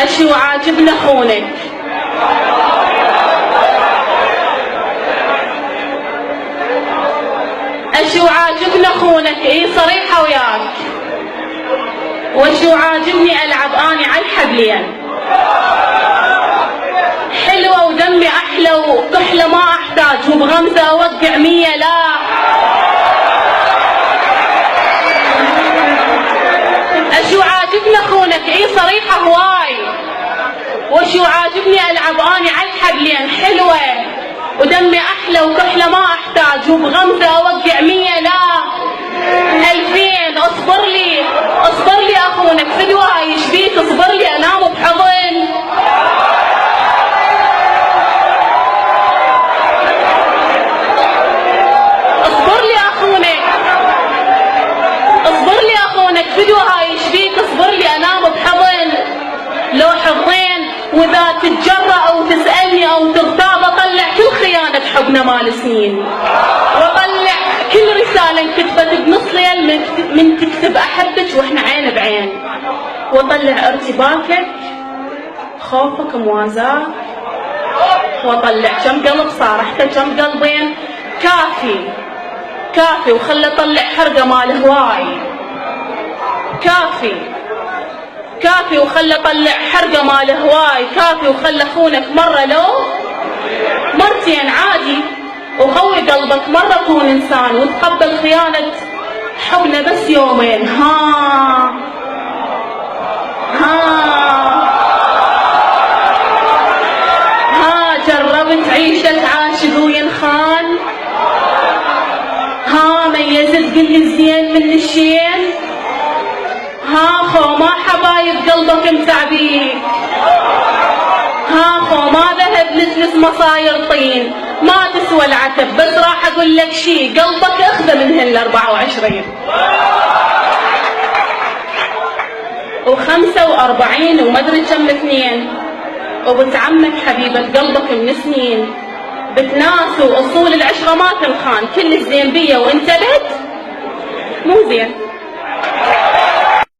اشو عاجبنا خونك، اشو عاجبنا خونك، اي صريحة وياك. وشو عاجبني العب اني على الحبلين، حلوة ودمي احلى وكحلة ما احتاج، وبغمزة اوقع 100 لا. اشو عاجبنا خونك، اي صريحة هواي. وشو عاجبني العب اني على الحبلين، حلوة ودمي احلى وكحلة ما احتاج، وبغمزة اوقع 100 لا. 2000 اصبر لي اخونك، فدوة هاي شبيك، اصبر لي انام بحضن. اصبر لي اخونك، فدوة هاي شبيك، اصبر لي انام بحضن. لو حضين واذا تتجرأ او تسألني او تغتاب، اطلع كل خيانة بحبنا مال سنين، واطلع كل رسالة انكتبت بنص ليل من تكتب احبك واحنا عين بعين، واطلع ارتباكك خوفك موازاة، واطلع كم قلب صارحته كم قلبين. كافي وخلي اطلع حرقة مال هواي، كافي وخلي اطلع حرقة مال هواي. كافي وخلي اخونك مرة لو مرتين عادي، وقوي قلبك مرة كون انسان، وتقبل خيانة حبنا بس يومين. ها جربت عيشة عاشق وينخان، ميزت قل الزين من الشين، خو ما حبايب قلبك متعبيك، خو ما ذهب نسلس مصاير طين، ما تسوى العتب. بس راح اقول لك شي، قلبك اخذه منهن 24 و45 وما ادري كم 2، وبنت عمك حبيبة قلبك من سنين، بتناس واصول العشرة ما تنخان، كل الزين بيا وانت بيت مو زين.